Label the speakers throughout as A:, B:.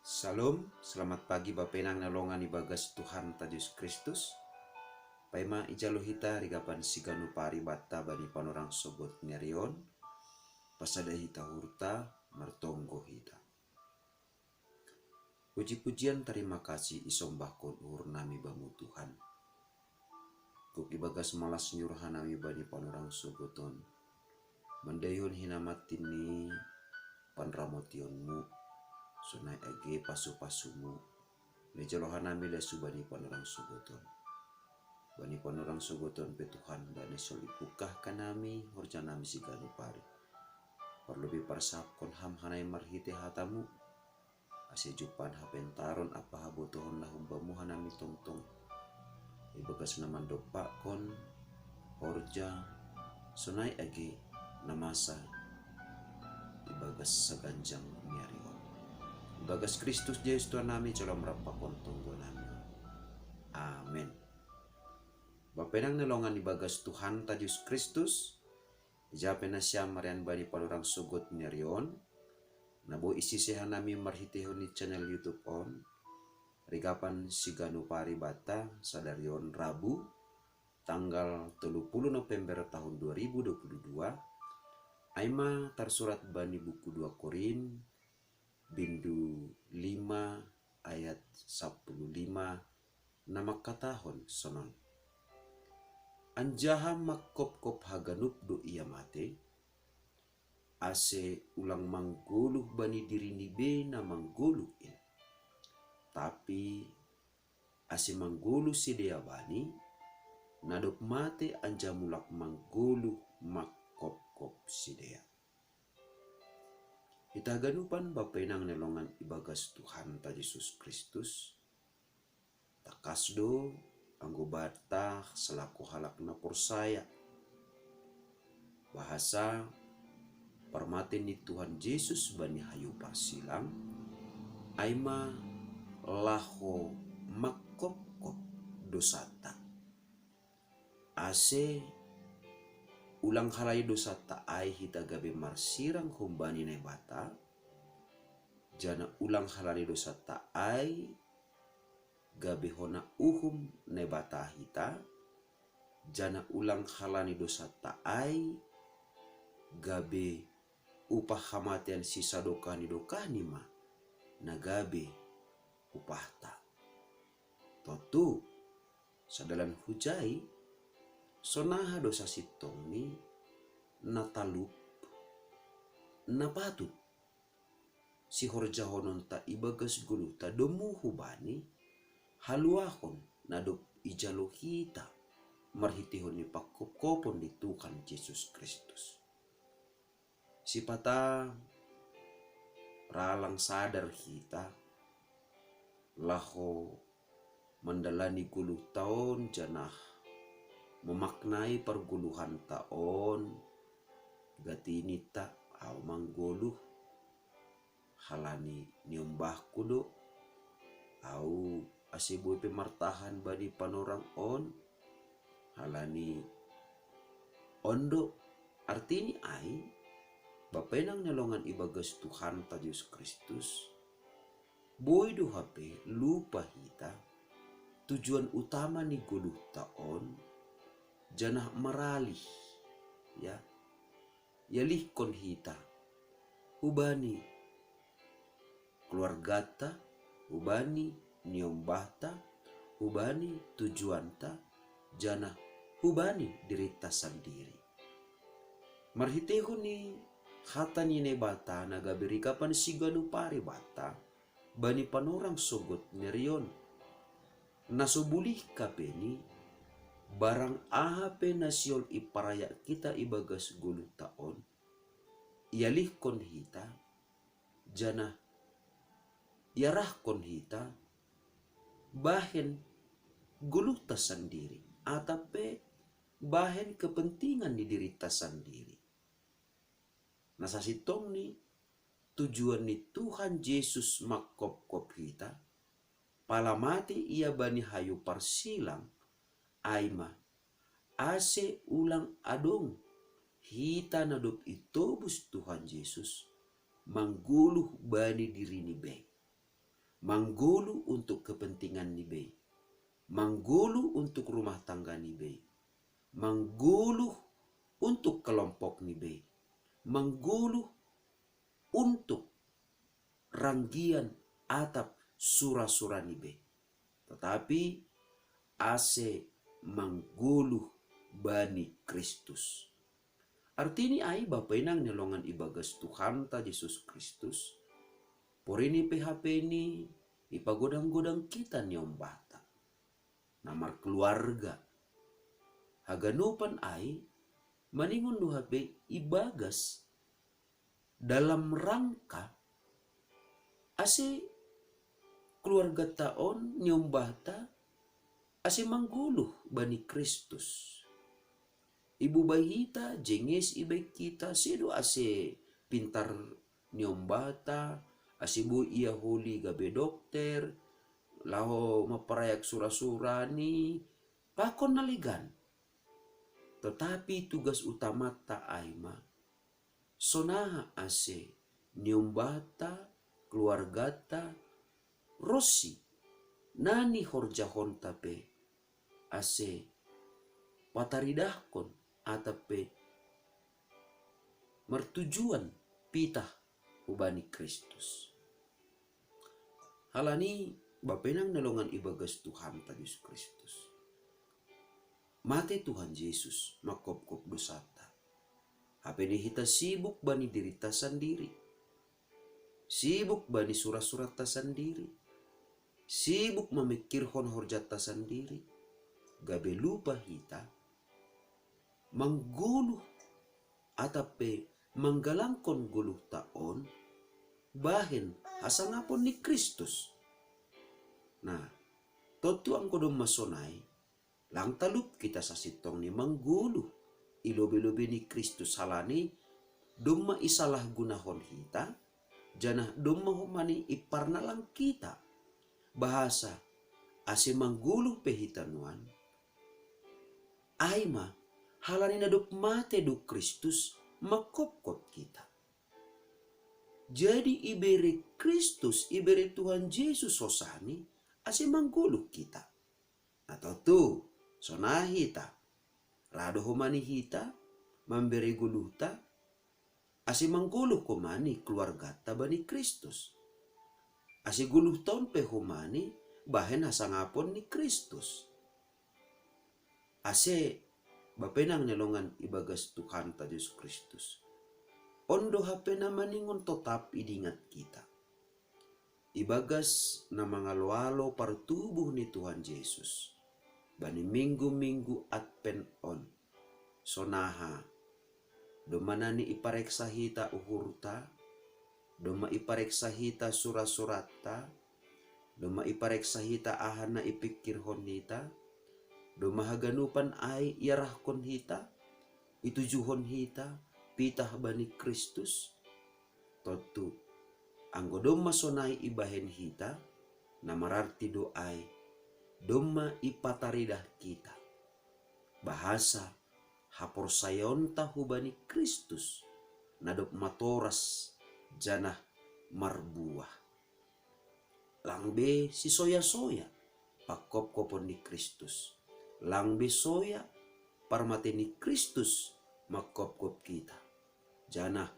A: Salam, selamat pagi Bapenang nalongan ibagas Tuhan Yesus Kristus. Paima ijalo hita rigapan siganu pari bata bani panorang sogot ngerion. Pasada hita hurta martonggo hita. Puji-pujian terima kasih isombahkon uhur nami bamu Tuhan. Kuk ibagas malas nyuruhan nami bani panorang sogoton. Mandayun hinamatini panramotionmu. Sunai age pasu-pasumu nejalohan nami lesu bani panorang sogoton. Bani panorang sogoton petuhan bani solipukah kanami horja nami siganu pari. Perlebih parsapkon ham hanai marhite hatamu. Ase jupan hapentaron apa habotohon lahum bamu hanami tongtong. Ibagas naman dopakon horja sunai age namasa ibagas saganjang niarion. Bagas Kristus Yesus Tuhan nami calon merapakon tunggu nami. Amin. Bapenang nelongan ibagas Tuhan Yesus Kristus. Japen nasya marian bani palurang sugot nyarion. Nabo isi sehan nami marhitehon di channel YouTube on. Rigapan siganu pari bata sadarion Rabu tanggal 30 November tahun 2022. Aima tersurat bani buku 2 Korin bindu 5 ayat 15 nama katahon sonon. Anjaha makkop-kop haganup do ia mate. Ase ulang mangguluh bani diri nibe na mangguluh in. Tapi ase mangguluh sidea bani. Nadop mate anja mulak mangguluh makkop-kop sidea. Ita ganupan bapenang nelongan ibagas Tuhan ta Yesus Kristus. Takasdo anggo bata selaku halak na porsaya. Bahasa permaten ni Tuhan Yesus bani hayu parsilang. Aima laho makkop-kop dosata. Ase ulang halai dosa taai hita gabe marsirang humbani ne bata. Jana ulang halai dosa taai gabe hona uhum ne bata hita. Jana ulang halani dosa taai gabe upah hamatian sisa dokani dokani ma nagabe upahta. Totu sadalan hujai sonaha dosa sitong ni natalup napatut si horja honon ta ibagas gulu ta domu hubani haluahon nadop ijalo hita marhitihon ni pakop-kopon di Tuhan Yesus Kristus. Sipata ralang sadar hita laho mandalani gulu tahun janah memaknai perguluhan taon gati nita au mangguluh halani niombah kudo au asibui pemartahan bani panorang on halani ondo artini ai bapenang nelongan ibagas Tuhan ta Yesus Kristus boy do hape lupa hita tujuan utama ni guluh taon janah maralih ya yalihkon hita hubani keluargata hubani niombahta hubani tujuanta janah hubani dirita sendiri marhitehu ni hata ni nebata nagabiri kapan siganu pari bata bani panorang sogot nerion nasobulih kapeni barang ahape nasiol iparaya kita ibagas gulu taon. Ialihkon hita. Jana yarahkon hita. Bahen gulu ta sendiri. Atape bahen kepentingan di diri ta sendiri. Nasasitong ni tujuan ni Tuhan Yesus makkop-kop hita. Palamati ia bani hayu parsilang. Aima ase ulang adong hita nadop itobus Tuhan Yesus mangguluh bani diri ni be manggulu untuk kepentingan nibe, manggulu untuk rumah tangga nibe, manggulu untuk kelompok nibe, manggulu untuk ranggian atap sura-sura nibe. Tetapi ase manggulu bani Kristus. Artinya ai Bapak inang nelongan ibagas Tuhan ta Yesus Kristus. Por ini PHP ini ipagodang-godang kita nyombata. Namar keluarga. Haganupan ai maningon du HP ibagas dalam rangka ase keluarga taon nyombata ase mangguluh bani Kristus. Ibu bahita jenges ibai kita sedo ase pintar nyombata, ase bu ia huli gabe dokter, laho maparayak sura-sura ni pakon naligan. Tetapi tugas utama ta aima sonaha ase nyombata keluargata rosi nani horjahon tape ase pataridahkon atape mertujuan pitah ubani Kristus. Halani bapenang nalongan ibagas Tuhan ta Yesus Kristus. Mate Tuhan Yesus makop-kop dosata. Hapeni hita sibuk bani diri ta sendiri. Sibuk bani surat-surat ta sendiri. Sibuk memikirkan horjat ta sendiri. Gabe lupa hita mangguluh atape manggalangkon guluh taon bahen hasangapon ni Kristus. Nah, totu ang kodong masonay lang talup kita sa sitong ni mangguluh ilobi-lobi ni Kristus halani dumma isalah gunahon hita janah dumma humani iparna lang kita bahasa ase mangguluh pehitanuan aima halani naduk mate du Kristus makop-kop kita. Jadi ibere Kristus, ibere Tuhan Yesus sosani ase mangguluh kita. Atau tu sonah hita rado humani hita memberi guluhta ase mangguluh kumani keluarga ta bani Kristus. Ase guluh taon pe humani bahen hasangapon ni Kristus. Ase bapenang nelongan ibagas Tuhan ta Yesus Kristus. Ondo hapena maningon tetap idingat kita. Ibagas na mangalo-alo partubuh ni Tuhan Yesus. Bani minggu-minggu advent on. Sonaha. Domanani ipareksa hita uhurta. Doma ipareksa hita surat-surata. Doma ipareksa hita ahana ipikir honita. Domahaganupan ay iarahkon hita, itujuhon hita, pitah bani Kristus. Totu, anggo doma sonai ibahen hita, namararti doai, doma ipataridah kita. Bahasa, hapor sayon tahu bani Kristus, nadop matoras, janah marbuah. Langbe si soya-soya, pakop-kopon di Kristus. Lang besoya parmateni Kristus makop-kop kita. Janah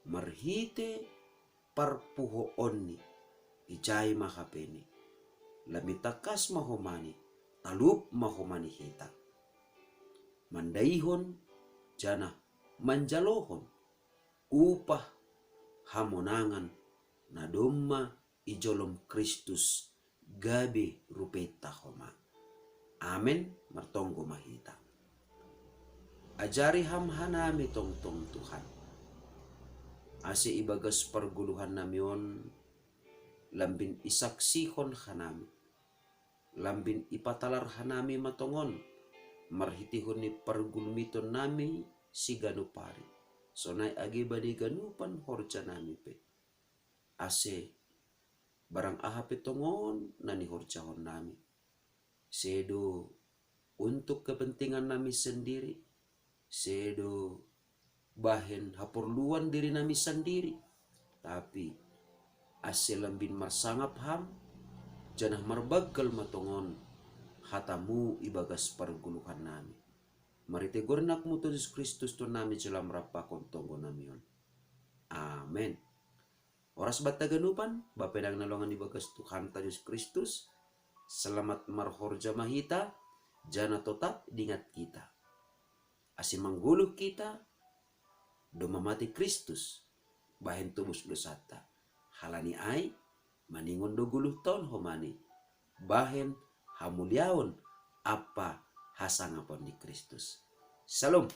A: marhite parpuho onni ijay mahapeni. Lamitakas mahomani talup mahomani hita. Mandaihon janah manjalohon upah hamonangan na domma ijolom Kristus gabe rupeta homa. Amen, martonggo mahita. Ajari hamhanami tong-tong Tuhan. Ase ibagas perguluhan namion, lambin isaksihon hanami. Lambin ipatalar hanami matongon, marhitihon ni pergulumiton nami si ganupari. Sonay agi badi ganupan horja nami pe. Ase barang ahape tongon nani horjahon nami. Sedo untuk kepentingan nami sendiri, sedo bahen haperluan diri nami sendiri, tapi ase lambin marsangap ham, janah marbaggal matongon, hatamu ibagas parguluhan nami. Mari tegornak mu to Yesus Kristus to nami jelam rapakon tonggo namion. Amen. Oras bataganupan, bapedang nalongan ibagas Tuhan ta Yesus Kristus, selamat marhorja mahita, jana tetap diingat kita. Ase mangguluh kita, do mamati Kristus, bahen tubus dosata. Halani ai, maningon do guluh tahun homani, bahen hamuliaon apa hasangapon di Kristus. Salam.